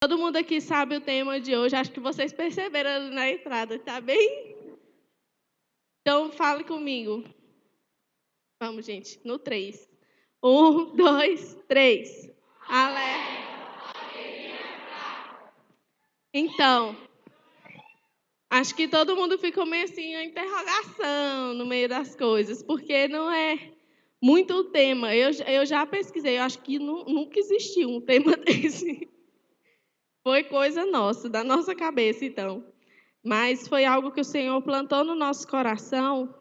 Todo mundo aqui sabe o tema de hoje. Acho que vocês perceberam ali na entrada, tá bem? Então, fale comigo. Vamos, gente, no 3. 1, 2, 3. Alerta. Então, acho que todo mundo ficou meio assim, a interrogação no meio das coisas, porque não é muito o tema. Eu já pesquisei, eu acho que nunca existiu um tema desse. Foi coisa nossa, da nossa cabeça, então. Mas foi algo que o Senhor plantou no nosso coração,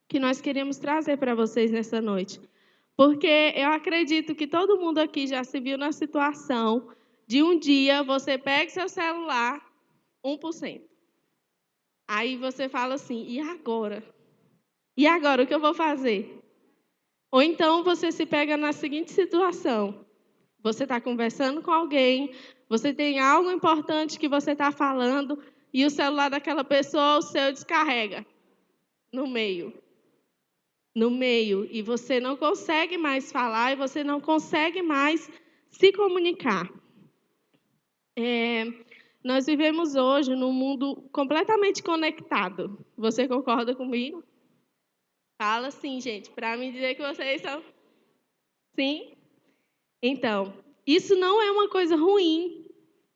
que nós queríamos trazer para vocês nessa noite. Porque eu acredito que todo mundo aqui já se viu na situação de um dia você pega seu celular, 1%. Aí você fala assim, e agora? E agora, o que eu vou fazer? Ou então você se pega na seguinte situação. Você está conversando com alguém, você tem algo importante que você está falando, e o celular daquela pessoa, o seu, descarrega no meio. E você não consegue mais falar, e você não consegue mais se comunicar. Nós vivemos hoje num mundo completamente conectado. Você concorda comigo? Fala sim, gente, para me dizer que vocês são... Sim? Então, isso não é uma coisa ruim.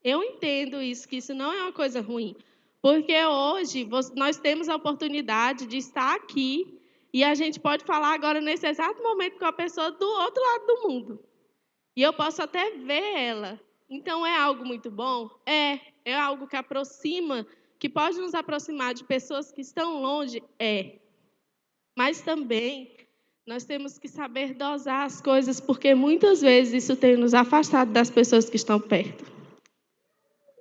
Eu entendo isso, que isso não é uma coisa ruim. Porque hoje nós temos a oportunidade de estar aqui e a gente pode falar agora nesse exato momento com a pessoa do outro lado do mundo. E eu posso até ver ela. Então, é algo muito bom? É algo que aproxima, que pode nos aproximar de pessoas que estão longe? É. Mas também nós temos que saber dosar as coisas, porque muitas vezes isso tem nos afastado das pessoas que estão perto.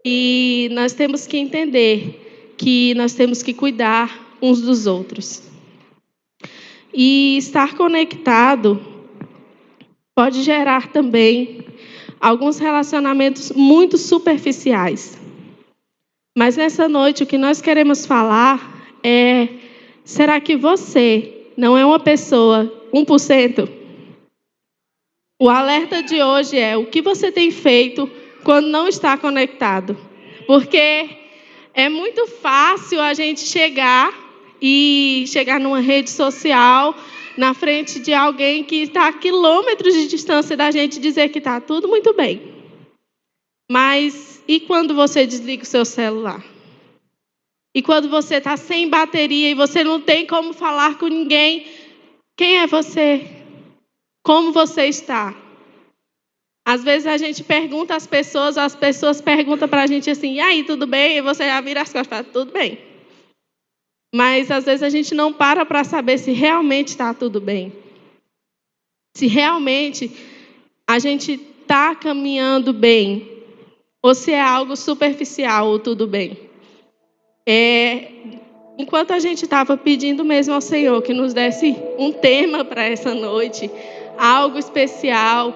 E nós temos que entender que nós temos que cuidar uns dos outros. E estar conectado pode gerar também alguns relacionamentos muito superficiais. Mas nessa noite o que nós queremos falar é: será que você não é uma pessoa 1%? O alerta de hoje é: o que você tem feito quando não está conectado? Porque é muito fácil a gente chegar numa rede social, na frente de alguém que está a quilômetros de distância da gente, dizer que está tudo muito bem. Mas e quando você desliga o seu celular? E quando você está sem bateria e você não tem como falar com ninguém? Quem é você? Como você está? Às vezes a gente pergunta às pessoas, as pessoas perguntam para a gente assim: e aí, tudo bem? E você já vira as costas, tudo bem. Mas às vezes a gente não para saber se realmente está tudo bem. Se realmente a gente está caminhando bem. Ou se é algo superficial ou tudo bem. Enquanto a gente estava pedindo mesmo ao Senhor que nos desse um tema para essa noite, algo especial,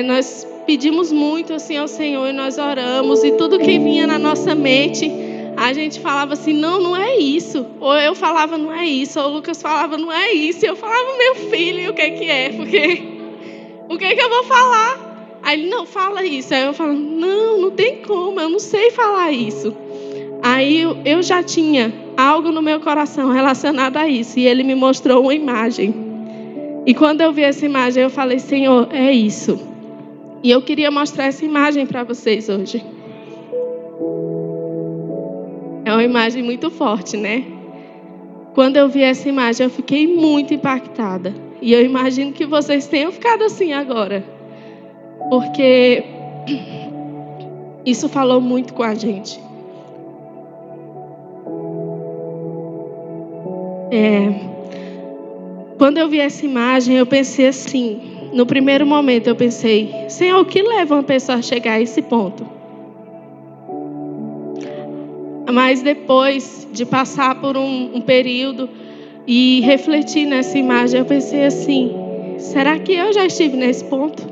nós pedimos muito assim ao Senhor e nós oramos, e tudo que vinha na nossa mente, a gente falava assim: não é isso. Ou eu falava: não é isso. Ou o Lucas falava: não é isso. E eu falava: meu filho, o que é? Porque o que eu vou falar? Aí ele: não, fala isso. Aí eu falo: não tem como, eu não sei falar isso. Aí eu já tinha algo no meu coração relacionado a isso, e ele me mostrou uma imagem. E quando eu vi essa imagem, eu falei: Senhor, é isso. E eu queria mostrar essa imagem para vocês hoje. É uma imagem muito forte, né? Quando eu vi essa imagem, eu fiquei muito impactada. E eu imagino que vocês tenham ficado assim agora. Porque isso falou muito com a gente. Quando eu vi essa imagem, eu pensei assim, no primeiro momento eu pensei: Senhor, o que leva uma pessoa a chegar a esse ponto? Mas depois de passar por um período e refletir nessa imagem, eu pensei assim: será que eu já estive nesse ponto?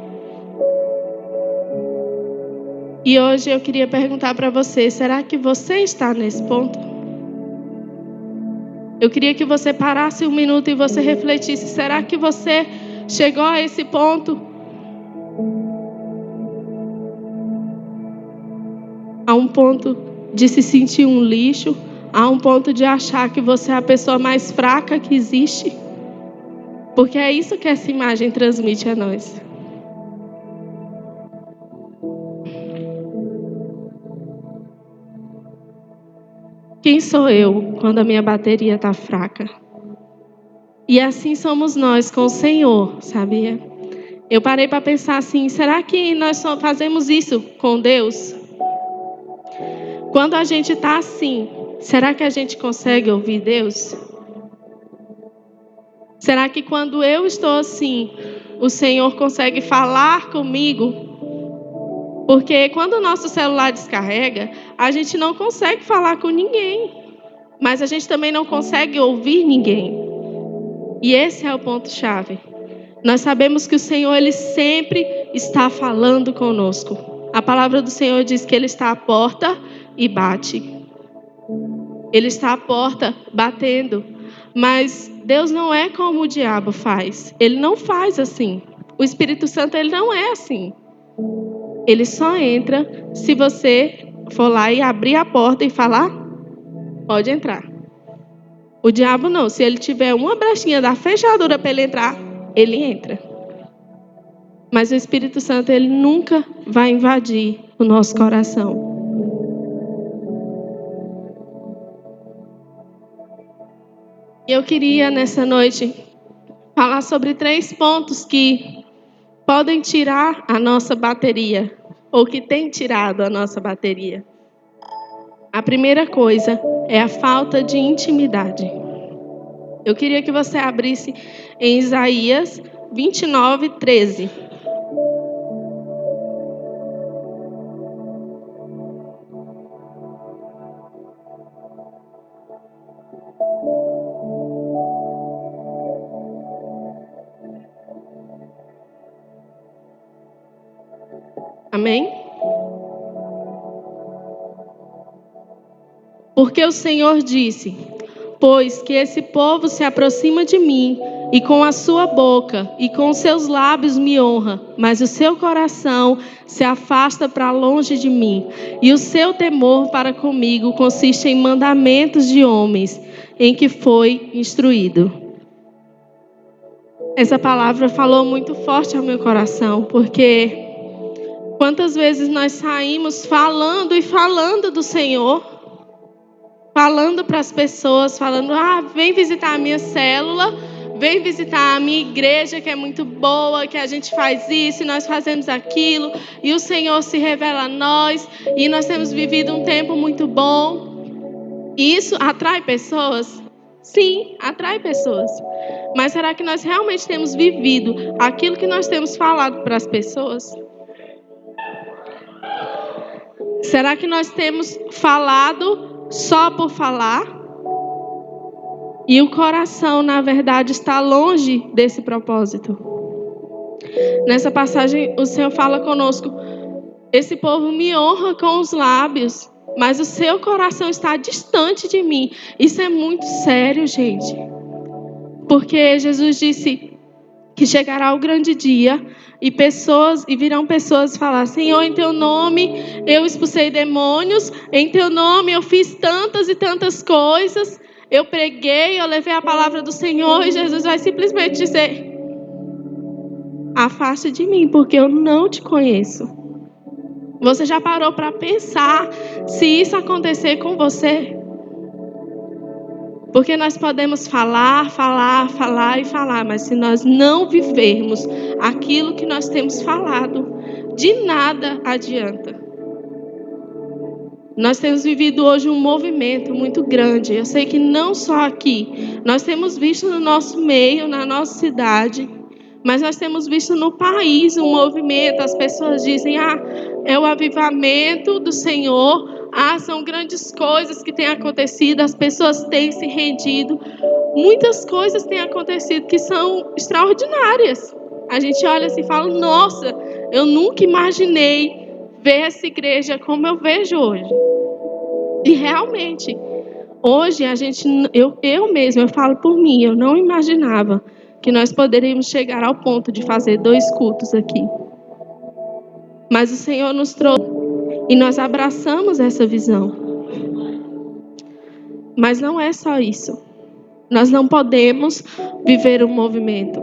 E hoje eu queria perguntar para você: será que você está nesse ponto? Eu queria que você parasse um minuto e você refletisse: será que você chegou a esse ponto? a um ponto de se sentir um lixo, a um ponto de achar que você é a pessoa mais fraca que existe? Porque é isso que essa imagem transmite a nós. Quem sou eu quando a minha bateria está fraca? E assim somos nós com o Senhor, sabia? Eu parei para pensar assim, será que nós só fazemos isso com Deus? Quando a gente está assim, será que a gente consegue ouvir Deus? Será que quando eu estou assim, o Senhor consegue falar comigo? Porque quando o nosso celular descarrega, a gente não consegue falar com ninguém. Mas a gente também não consegue ouvir ninguém. E esse é o ponto-chave. Nós sabemos que o Senhor, Ele sempre está falando conosco. A palavra do Senhor diz que Ele está à porta e bate. Ele está à porta batendo. Mas Deus não é como o diabo faz. Ele não faz assim. O Espírito Santo, Ele não é assim. Ele só entra se você for lá e abrir a porta e falar, pode entrar. O diabo não. Se ele tiver uma brechinha da fechadura para ele entrar, ele entra. Mas o Espírito Santo, ele nunca vai invadir o nosso coração. Eu queria, nessa noite, falar sobre 3 pontos que podem tirar a nossa bateria, ou que têm tirado a nossa bateria. A primeira coisa é a falta de intimidade. Eu queria que você abrisse em Isaías 29, 13. Amém? Porque o Senhor disse: pois que esse povo se aproxima de mim, e com a sua boca e com os seus lábios me honra, mas o seu coração se afasta para longe de mim, e o seu temor para comigo consiste em mandamentos de homens, em que foi instruído. Essa palavra falou muito forte ao meu coração, porque quantas vezes nós saímos falando e falando do Senhor, falando para as pessoas, falando, vem visitar a minha célula, vem visitar a minha igreja que é muito boa, que a gente faz isso e nós fazemos aquilo, e o Senhor se revela a nós, e nós temos vivido um tempo muito bom. E isso atrai pessoas? Sim, atrai pessoas. Mas será que nós realmente temos vivido aquilo que nós temos falado para as pessoas? Será que nós temos falado só por falar? E o coração, na verdade, está longe desse propósito. Nessa passagem, o Senhor fala conosco: esse povo me honra com os lábios, mas o seu coração está distante de mim. Isso é muito sério, gente. Porque Jesus disse que chegará o grande dia e virão pessoas falar: Senhor, em teu nome eu expulsei demônios, em teu nome eu fiz tantas e tantas coisas, eu preguei, eu levei a palavra do Senhor, e Jesus vai simplesmente dizer: afaste de mim, porque eu não te conheço. Você já parou para pensar se isso acontecer com você? Porque nós podemos falar, mas se nós não vivermos aquilo que nós temos falado, de nada adianta. Nós temos vivido hoje um movimento muito grande. Eu sei que não só aqui. Nós temos visto no nosso meio, na nossa cidade, mas nós temos visto no país um movimento. As pessoas dizem, é o avivamento do Senhor. São grandes coisas que têm acontecido, as pessoas têm se rendido. Muitas coisas têm acontecido que são extraordinárias. A gente olha assim e fala, nossa, eu nunca imaginei ver essa igreja como eu vejo hoje. E realmente, hoje eu mesma, eu falo por mim, eu não imaginava que nós poderíamos chegar ao ponto de fazer 2 cultos aqui. Mas o Senhor nos trouxe. E nós abraçamos essa visão. Mas não é só isso. Nós não podemos viver um movimento.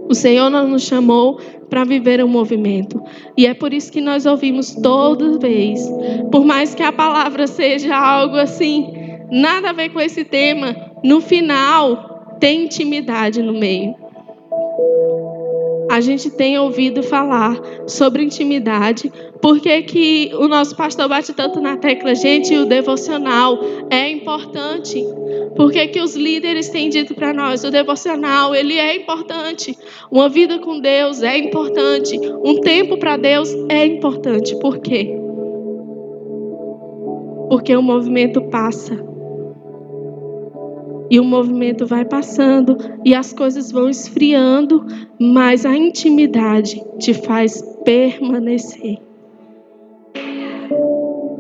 O Senhor não nos chamou para viver um movimento. E é por isso que nós ouvimos toda vez. Por mais que a palavra seja algo assim, nada a ver com esse tema, no final tem intimidade no meio. A gente tem ouvido falar sobre intimidade. Por que o nosso pastor bate tanto na tecla? Gente, o devocional é importante. Por que os líderes têm dito para nós? O devocional, ele é importante. Uma vida com Deus é importante. Um tempo para Deus é importante. Por quê? Porque o movimento passa. E o movimento vai passando e as coisas vão esfriando, mas a intimidade te faz permanecer.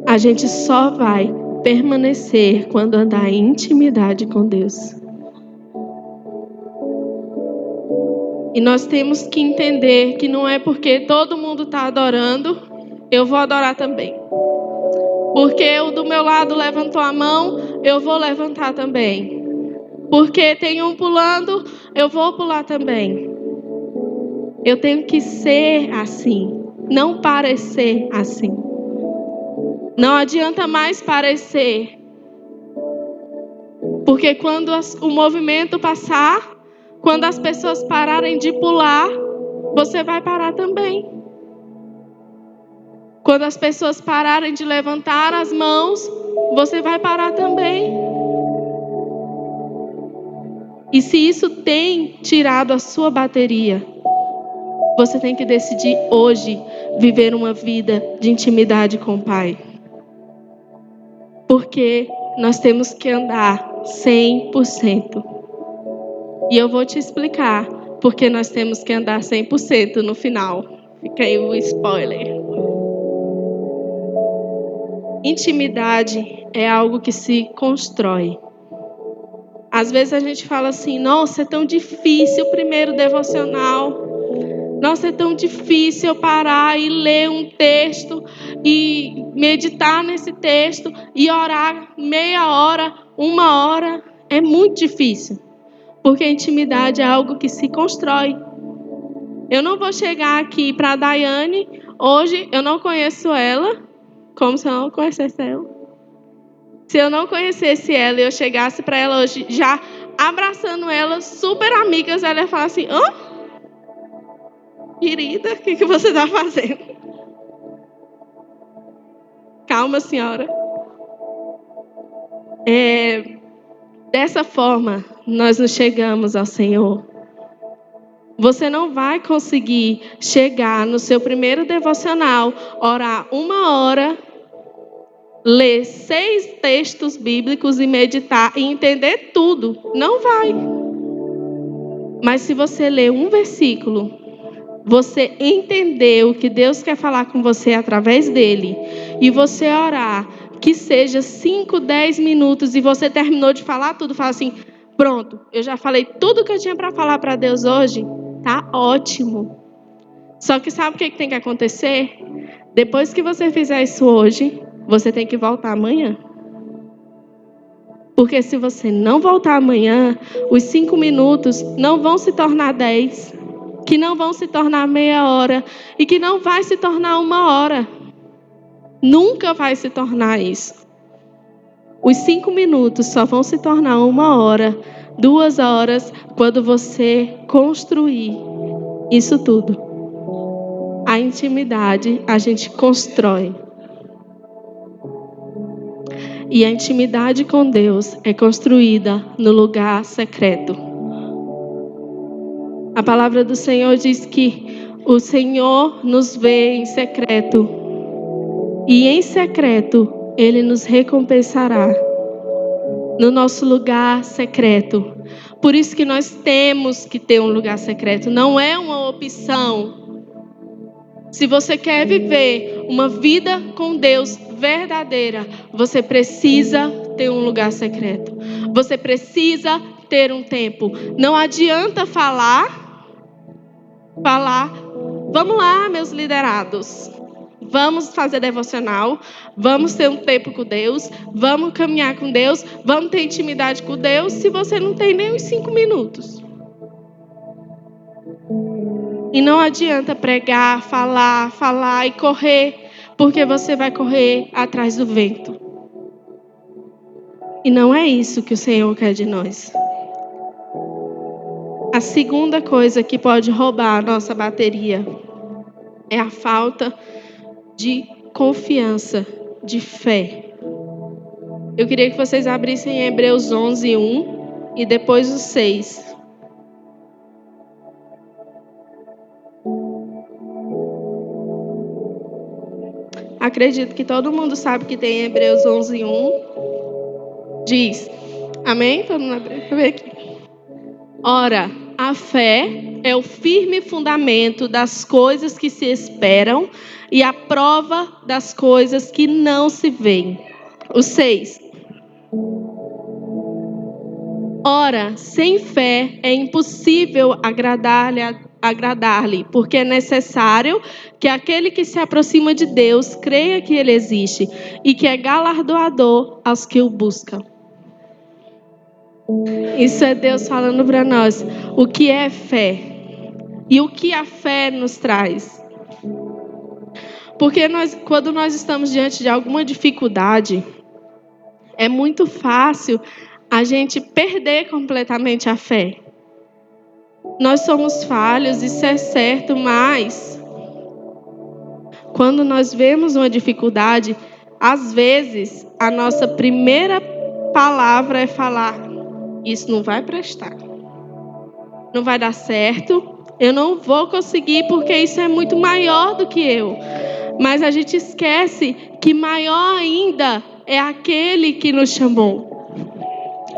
A gente só vai permanecer quando andar em intimidade com Deus. E nós temos que entender que não é porque todo mundo está adorando, eu vou adorar também. Porque o do meu lado levantou a mão, eu vou levantar também. Porque tem um pulando, eu vou pular também. Eu tenho que ser assim, não parecer assim. Não adianta mais parecer. Porque quando o movimento passar, quando as pessoas pararem de pular, você vai parar também. Quando as pessoas pararem de levantar as mãos, você vai parar também. E se isso tem tirado a sua bateria, você tem que decidir hoje viver uma vida de intimidade com o Pai. Porque nós temos que andar 100%. E eu vou te explicar porque nós temos que andar 100% no final. Fica aí o spoiler. Intimidade é algo que se constrói. Às vezes a gente fala assim, nossa, é tão difícil o primeiro devocional. Nossa, é tão difícil eu parar e ler um texto e meditar nesse texto e orar meia hora, 1 hora. É muito difícil. Porque a intimidade é algo que se constrói. Eu não vou chegar aqui para a Daiane, hoje eu não conheço ela, como se eu não conhecesse ela. Se eu não conhecesse ela e eu chegasse para ela hoje, já abraçando ela, super amigas, ela ia falar assim, querida, o que você está fazendo? Calma, senhora. Dessa forma, nós nos chegamos ao Senhor. Você não vai conseguir chegar no seu primeiro devocional, orar 1 hora, ler 6 textos bíblicos e meditar e entender tudo. Não vai. Mas se você ler um versículo, você entender o que Deus quer falar com você através dele, e você orar, que seja 5, 10 minutos, e você terminou de falar tudo, fala assim, pronto, eu já falei tudo que eu tinha para falar para Deus hoje, tá ótimo. Só que sabe o que tem que acontecer? Depois que você fizer isso hoje, você tem que voltar amanhã. Porque se você não voltar amanhã, os 5 minutos não vão se tornar 10, que não vão se tornar meia hora e que não vai se tornar 1 hora. Nunca vai se tornar isso. Os 5 minutos só vão se tornar 1 hora, 2 horas, quando você construir isso tudo. A intimidade a gente constrói. E a intimidade com Deus é construída no lugar secreto. A palavra do Senhor diz que o Senhor nos vê em secreto. E em secreto, Ele nos recompensará. No nosso lugar secreto. Por isso que nós temos que ter um lugar secreto. Não é uma opção. Se você quer viver uma vida com Deus verdadeira, você precisa ter um lugar secreto. Você precisa ter um tempo. Não adianta falar. Vamos lá, meus liderados. vamos fazer devocional, vamos ter um tempo com Deus, vamos caminhar com Deus, vamos ter intimidade com Deus, se você não tem nem uns 5 minutos. E não adianta pregar, falar e correr, porque você vai correr atrás do vento. E não é isso que o Senhor quer de nós. A segunda coisa que pode roubar a nossa bateria é a falta de confiança, de fé. Eu queria que vocês abrissem Hebreus 11:1 e depois o 6. Acredito que todo mundo sabe que tem Hebreus 11:1. Diz, amém? Todo mundo abre aqui. Ora, a fé é o firme fundamento das coisas que se esperam e a prova das coisas que não se veem. O 6. Ora, sem fé é impossível agradar-lhe, porque é necessário que aquele que se aproxima de Deus creia que Ele existe e que é galardoador aos que o buscam. Isso é Deus falando para nós o que é fé e o que a fé nos traz. Porque quando nós estamos diante de alguma dificuldade, é muito fácil a gente perder completamente a fé. Nós somos falhos, isso é certo, mas quando nós vemos uma dificuldade, às vezes a nossa primeira palavra é falar: isso não vai prestar, não vai dar certo, eu não vou conseguir porque isso é muito maior do que eu. Mas a gente esquece que maior ainda é aquele que nos chamou.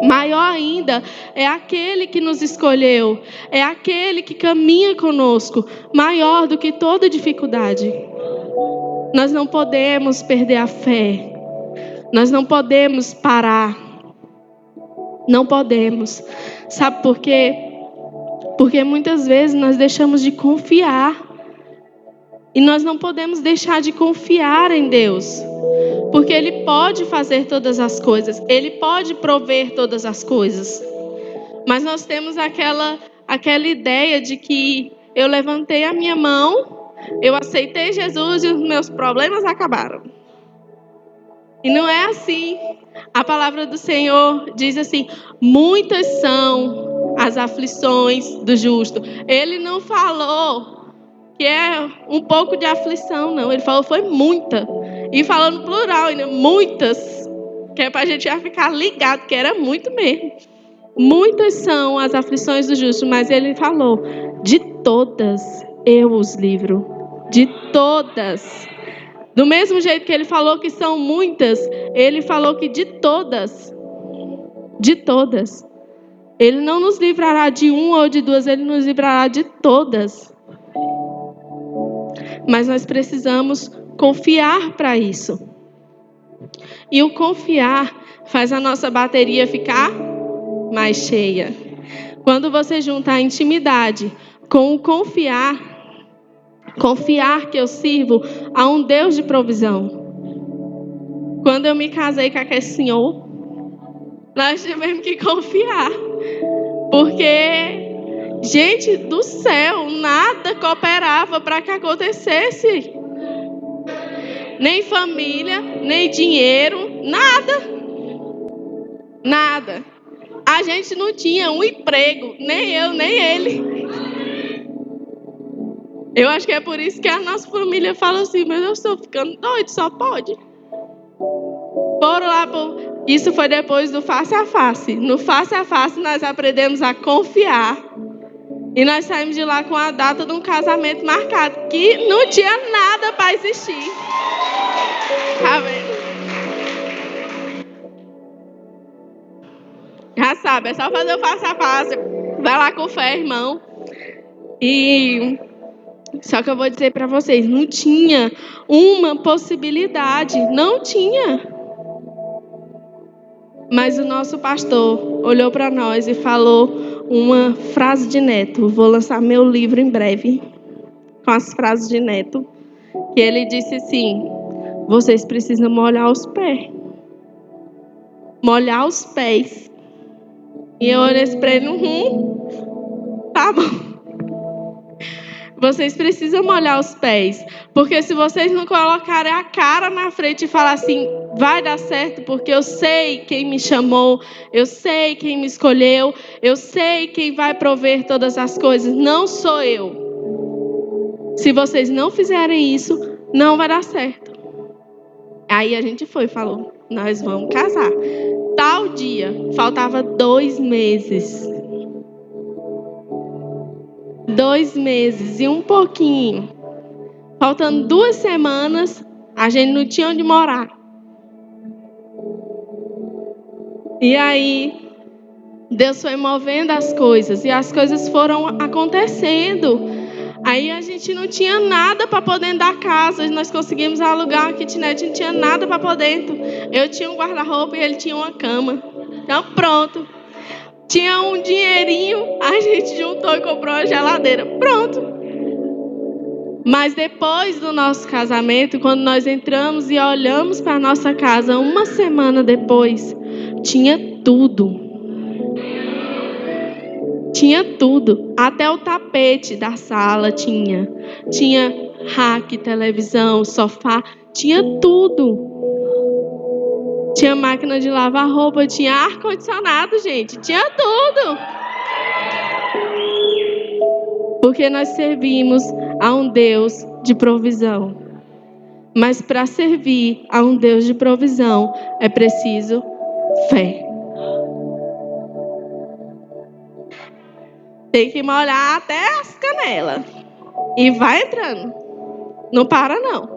Maior ainda é aquele que nos escolheu, é aquele que caminha conosco, maior do que toda dificuldade. Nós não podemos perder a fé, nós não podemos parar, não podemos. Sabe por quê? Porque muitas vezes nós deixamos de confiar, e nós não podemos deixar de confiar em Deus. Porque Ele pode fazer todas as coisas, Ele pode prover todas as coisas. Mas nós temos aquela ideia de que eu levantei a minha mão, eu aceitei Jesus e os meus problemas acabaram. E não é assim. A palavra do Senhor diz assim: muitas são as aflições do justo. Ele não falou que é um pouco de aflição, não. Ele falou foi muita. E falando plural ainda, muitas. Que é para a gente já ficar ligado, que era muito mesmo. Muitas são as aflições do justo, mas ele falou: de todas eu os livro. De todas. Do mesmo jeito que ele falou que são muitas, ele falou que de todas. De todas. Ele não nos livrará de uma ou de duas, ele nos livrará de todas. Mas nós precisamos confiar para isso. E o confiar faz a nossa bateria ficar mais cheia. Quando você junta a intimidade com o confiar que eu sirvo a um Deus de provisão. Quando eu me casei com aquele senhor, nós tivemos que confiar. Porque, gente do céu, nada cooperava para que acontecesse. Nem família, nem dinheiro, nada. Nada. A gente não tinha um emprego, nem eu, nem ele. Eu acho que é por isso que a nossa família fala assim: meu Deus, estou ficando doido, só pode. Foram lá, isso foi depois do face a face. No face a face nós aprendemos a confiar. E nós saímos de lá com a data de um casamento marcado, que não tinha nada para existir. Tá vendo? Já sabe, é só fazer o face a face. Vai lá com fé, irmão. Só que eu vou dizer para vocês, não tinha uma possibilidade, não tinha. Mas o nosso pastor olhou para nós e falou uma frase de Neto. Vou lançar meu livro em breve com as frases de Neto. que ele disse assim: vocês precisam molhar os pés. Molhar os pés. E eu olhei para ele, tá bom. Vocês precisam molhar os pés. Porque se vocês não colocarem a cara na frente e falar assim, vai dar certo, porque eu sei quem me chamou, eu sei quem me escolheu, eu sei quem vai prover todas as coisas, não sou eu. Se vocês não fizerem isso, não vai dar certo. Aí a gente foi e falou, nós vamos casar. Tal dia, faltava 2 meses. 2 meses e um pouquinho. Faltando 2 semanas, a gente não tinha onde morar. E aí, Deus foi movendo as coisas. E as coisas foram acontecendo. Aí a gente não tinha nada para pôr dentro da casa. Nós conseguimos alugar uma kitnet, não tinha nada para pôr dentro. Eu tinha um guarda-roupa e ele tinha uma cama. Então pronto. Tinha um dinheirinho, a gente juntou e comprou uma geladeira. Pronto. Mas depois do nosso casamento, quando nós entramos e olhamos para a nossa casa, uma semana depois, tinha tudo. Tinha tudo. Até o tapete da sala tinha. Tinha rack, televisão, sofá. Tinha tudo. Tinha máquina de lavar roupa. Tinha ar-condicionado, gente. Tinha tudo. Porque nós servimos a um Deus de provisão. Mas para servir a um Deus de provisão é preciso fé. Tem que molhar até as canelas. E vai entrando. Não para não.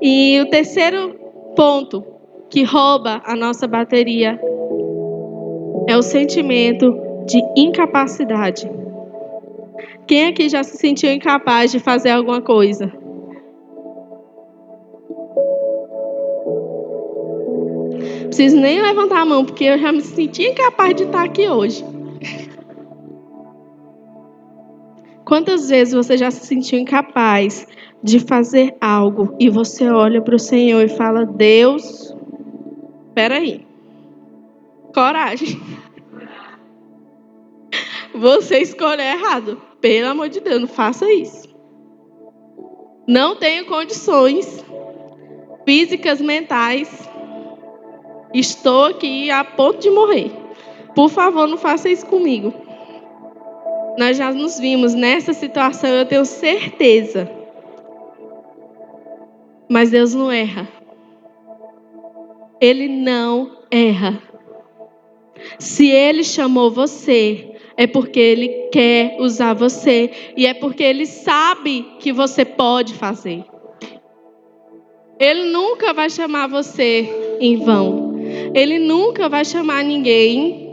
E o terceiro ponto que rouba a nossa bateria é o sentimento de incapacidade. Quem aqui já se sentiu incapaz de fazer alguma coisa? Não preciso nem levantar a mão, porque eu já me senti incapaz de estar aqui hoje. Quantas vezes você já se sentiu incapaz de fazer algo e você olha para o Senhor e fala, Deus, espera aí, coragem. Você escolheu errado. Pelo amor de Deus, não faça isso. Não tenho condições físicas, mentais. Estou aqui a ponto de morrer. Por favor, não faça isso comigo. Nós já nos vimos nessa situação, eu tenho certeza. Mas Deus não erra. Ele não erra. Se Ele chamou você, é porque Ele quer usar você. E é porque Ele sabe que você pode fazer. Ele nunca vai chamar você em vão. Ele nunca vai chamar ninguém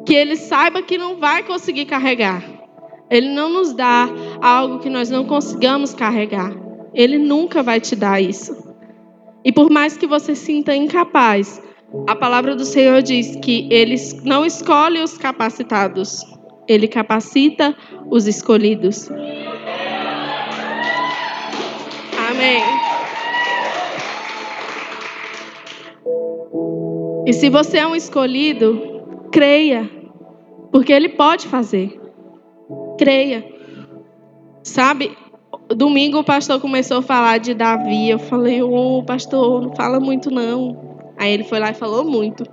que Ele saiba que não vai conseguir carregar. Ele não nos dá algo que nós não consigamos carregar. Ele nunca vai te dar isso. E por mais que você sinta incapaz, a palavra do Senhor diz que Ele não escolhe os capacitados. Ele capacita os escolhidos. Amém. E se você é um escolhido, creia. Porque Ele pode fazer. Creia. Sabe, domingo o pastor começou a falar de Davi. Eu falei, pastor, não fala muito não. Aí ele foi lá e falou muito.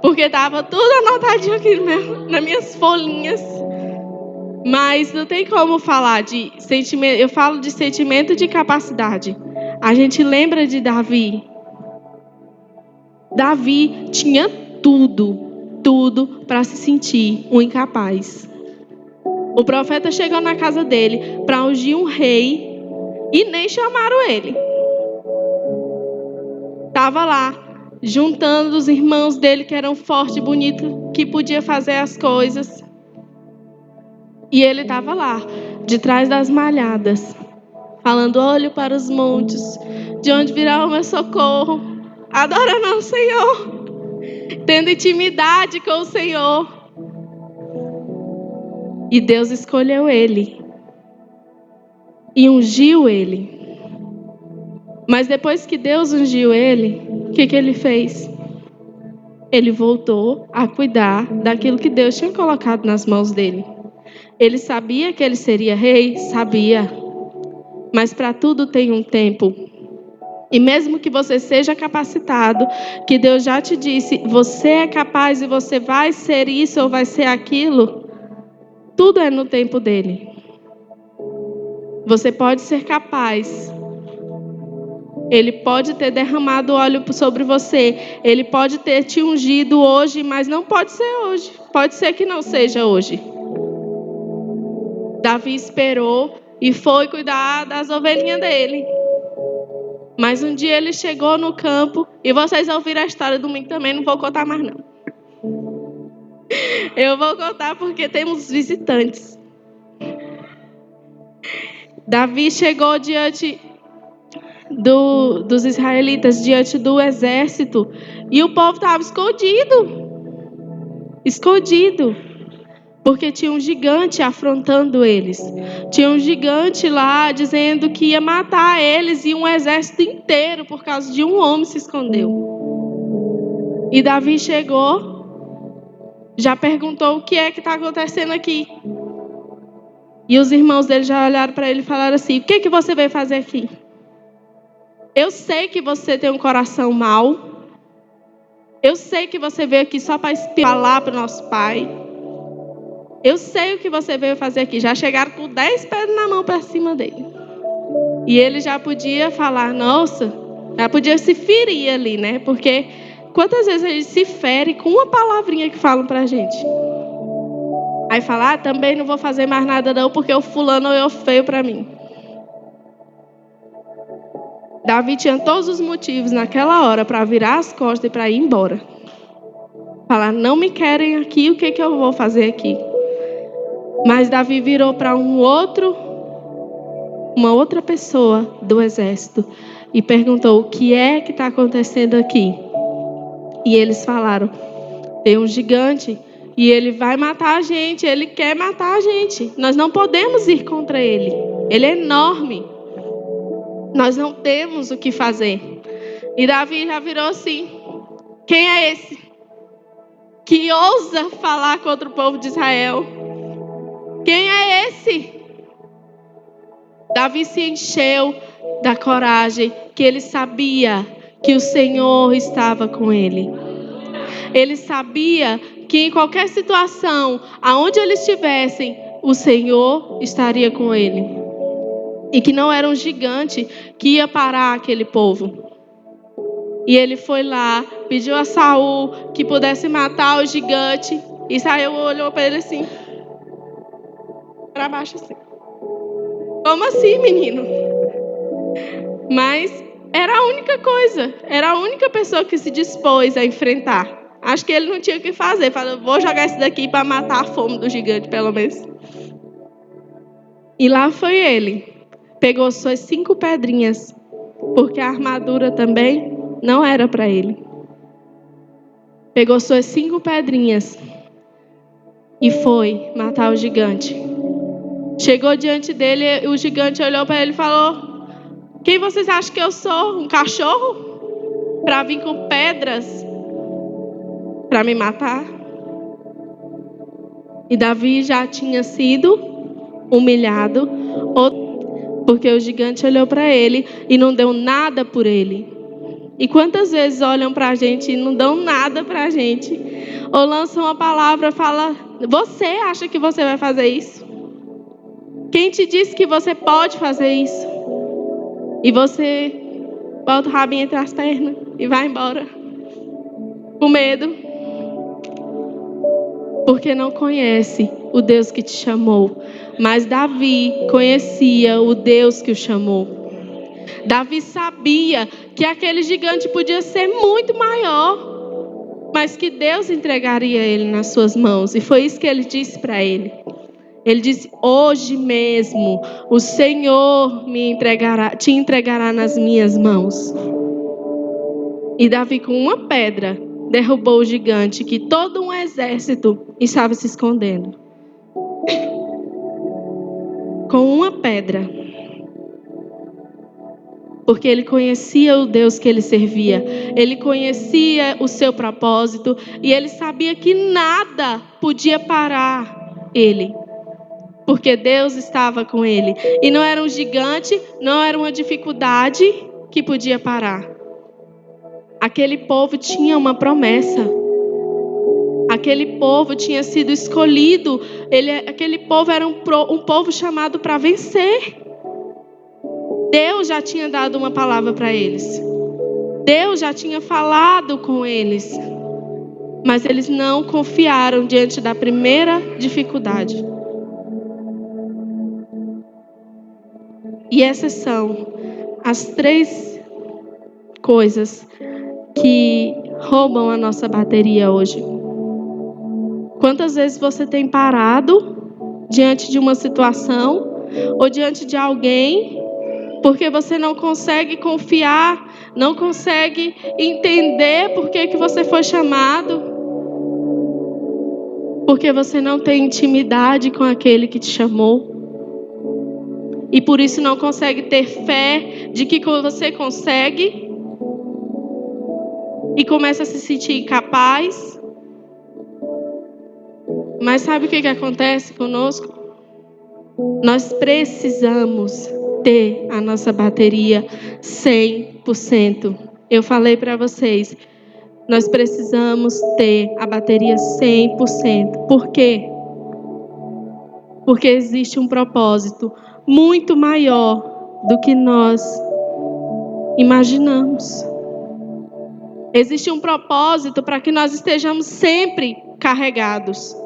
Porque estava tudo anotadinho aqui nas minhas folhinhas. Mas não tem como falar de sentimento. Eu falo de sentimento de capacidade. A gente lembra de Davi. Davi tinha tudo para se sentir um incapaz. O profeta chegou na casa dele para ungir um rei e nem chamaram ele. Estava lá, juntando os irmãos dele que eram fortes e bonitos, que podia fazer as coisas. E ele estava lá, de trás das malhadas, falando, olho para os montes, de onde virá o meu socorro, adorando ao Senhor, tendo intimidade com o Senhor. E Deus escolheu ele e ungiu ele. Mas depois que Deus ungiu ele, o que ele fez? Ele voltou a cuidar daquilo que Deus tinha colocado nas mãos dele. Ele sabia que ele seria rei? Sabia. Mas para tudo tem um tempo. E mesmo que você seja capacitado, que Deus já te disse, você é capaz e você vai ser isso ou vai ser aquilo, tudo é no tempo dele. Você pode ser capaz. Ele pode ter derramado óleo sobre você. Ele pode ter te ungido hoje, mas não pode ser hoje. Pode ser que não seja hoje. Davi esperou e foi cuidar das ovelhinhas dele. Mas um dia ele chegou no campo, e vocês ouviram a história domingo também, não vou contar mais não. Eu vou contar porque temos visitantes. Davi chegou diante dos israelitas, diante do exército, e o povo estava escondido, porque tinha um gigante afrontando eles. Tinha um gigante lá dizendo que ia matar eles, e um exército inteiro, por causa de um homem, se escondeu. E Davi chegou, já perguntou o que é que está acontecendo aqui. E os irmãos dele já olharam para ele e falaram assim: o que é que você veio fazer aqui? Eu sei que você tem um coração mau. Eu sei que você veio aqui só para falar para o nosso pai. Eu sei o que você veio fazer aqui. Já chegaram com 10 pedras na mão para cima dele. E ele já podia falar, nossa, já podia se ferir ali, né? Porque quantas vezes a gente se fere com uma palavrinha que falam para a gente? Aí fala, também não vou fazer mais nada não, porque o fulano olhou feio para mim. Davi tinha todos os motivos naquela hora para virar as costas e para ir embora. Falar, não me querem aqui, o que eu vou fazer aqui? Mas Davi virou para uma outra pessoa do exército e perguntou, o que é que está acontecendo aqui? E eles falaram, tem um gigante e ele vai matar a gente, ele quer matar a gente. Nós não podemos ir contra ele. Ele é enorme. Nós não temos o que fazer. E Davi já virou assim, quem é esse que ousa falar contra o povo de Israel? Quem é esse? Davi se encheu da coragem, que ele sabia que o Senhor estava com ele. Ele sabia que em qualquer situação, aonde eles estivessem, o Senhor estaria com ele. E que não era um gigante que ia parar aquele povo. E ele foi lá, pediu a Saul que pudesse matar o gigante. E Saul olhou para ele assim, para baixo assim. Como assim, menino? Mas era a única coisa, era a única pessoa que se dispôs a enfrentar. Acho que ele não tinha o que fazer. Falou, vou jogar esse daqui para matar a fome do gigante, pelo menos. E lá foi ele. Pegou suas 5 pedrinhas, porque a armadura também não era para ele. Pegou suas 5 pedrinhas e foi matar o gigante. Chegou diante dele, o gigante olhou para ele e falou, quem vocês acham que eu sou? Um cachorro? Para vir com pedras para me matar? E Davi já tinha sido humilhado, porque o gigante olhou para ele e não deu nada por ele. E quantas vezes olham para a gente e não dão nada para a gente? Ou lançam uma palavra, fala, você acha que você vai fazer isso? Quem te disse que você pode fazer isso? E você bota o rabinho entre as pernas e vai embora. Com medo. Porque não conhece o Deus que te chamou. Mas Davi conhecia o Deus que o chamou. Davi sabia que aquele gigante podia ser muito maior, mas que Deus entregaria ele nas suas mãos. E foi isso que ele disse para ele. Ele disse, hoje mesmo o Senhor te entregará nas minhas mãos. E Davi, com uma pedra, derrubou o gigante que todo um exército estava se escondendo. Com uma pedra. Porque ele conhecia o Deus que ele servia. Ele conhecia o seu propósito. E ele sabia que nada podia parar ele. Porque Deus estava com ele. E não era um gigante, não era uma dificuldade que podia parar. Aquele povo tinha uma promessa. Aquele povo tinha sido escolhido. Aquele povo era um povo chamado para vencer. Deus já tinha dado uma palavra para eles. Deus já tinha falado com eles. Mas eles não confiaram diante da primeira dificuldade. E essas são as 3 coisas que roubam a nossa bateria hoje. Quantas vezes você tem parado diante de uma situação ou diante de alguém porque você não consegue confiar, não consegue entender por que você foi chamado? Porque você não tem intimidade com aquele que te chamou. E por isso não consegue ter fé de que você consegue. E começa a se sentir incapaz. Mas sabe o que acontece conosco? Nós precisamos ter a nossa bateria 100%. Eu falei para vocês, nós precisamos ter a bateria 100%. Por quê? Porque existe um propósito muito maior do que nós imaginamos. Existe um propósito para que nós estejamos sempre carregados.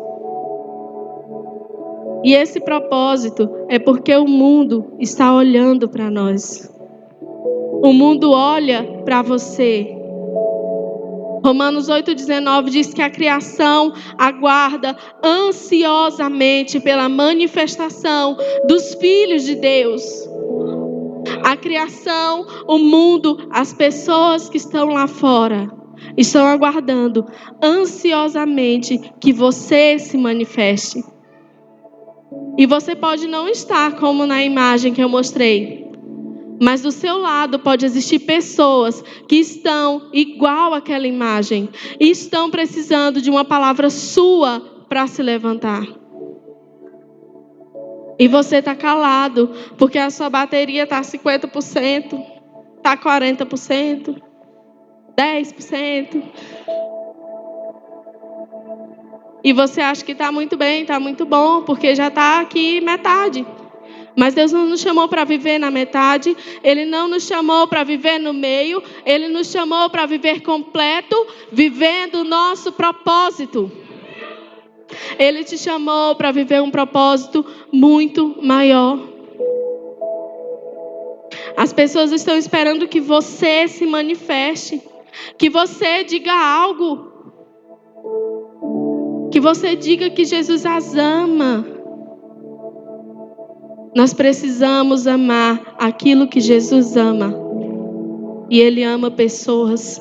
E esse propósito é porque o mundo está olhando para nós. O mundo olha para você. Romanos 8,19 diz que a criação aguarda ansiosamente pela manifestação dos filhos de Deus. A criação, o mundo, as pessoas que estão lá fora estão aguardando ansiosamente que você se manifeste. E você pode não estar como na imagem que eu mostrei. Mas do seu lado pode existir pessoas que estão igual àquela imagem. E estão precisando de uma palavra sua para se levantar. E você está calado, porque a sua bateria está 50%, está 40%, 10%. E você acha que está muito bem, está muito bom, porque já está aqui metade. Mas Deus não nos chamou para viver na metade. Ele não nos chamou para viver no meio. Ele nos chamou para viver completo, vivendo o nosso propósito. Ele te chamou para viver um propósito muito maior. As pessoas estão esperando que você se manifeste, que você diga algo, que você diga que Jesus as ama. Nós precisamos amar aquilo que Jesus ama. E Ele ama pessoas.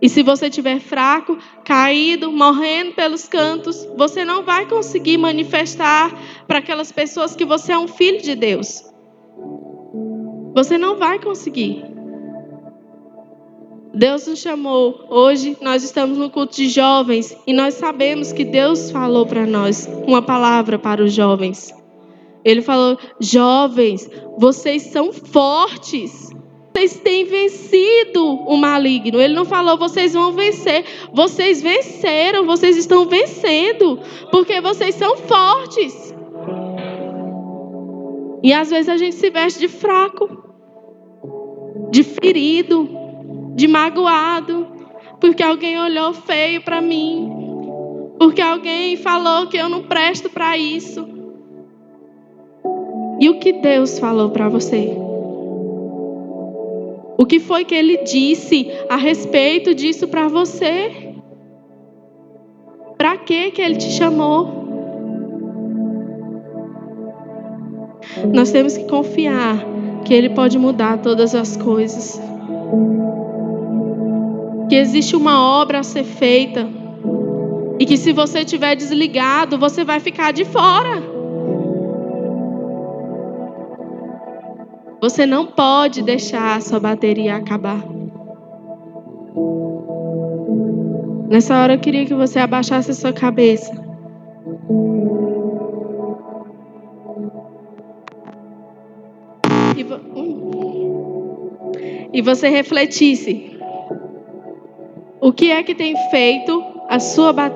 E se você estiver fraco, caído, morrendo pelos cantos, você não vai conseguir manifestar para aquelas pessoas que você é um filho de Deus. Você não vai conseguir. Deus nos chamou. Hoje nós estamos no culto de jovens e nós sabemos que Deus falou para nós uma palavra para os jovens. Ele falou: jovens, vocês são fortes. Vocês têm vencido o maligno. Ele não falou, vocês vão vencer. Vocês venceram, vocês estão vencendo. Porque vocês são fortes. E às vezes a gente se veste de fraco, de ferido, de magoado. Porque alguém olhou feio para mim. Porque alguém falou que eu não presto para isso. E o que Deus falou para você? O que foi que Ele disse a respeito disso para você? Para que Ele te chamou? Nós temos que confiar que Ele pode mudar todas as coisas. Que existe uma obra a ser feita. E que se você estiver desligado, você vai ficar de fora. Você não pode deixar a sua bateria acabar. Nessa hora eu queria que você abaixasse a sua cabeça. E você refletisse. O que é que tem feito a sua bateria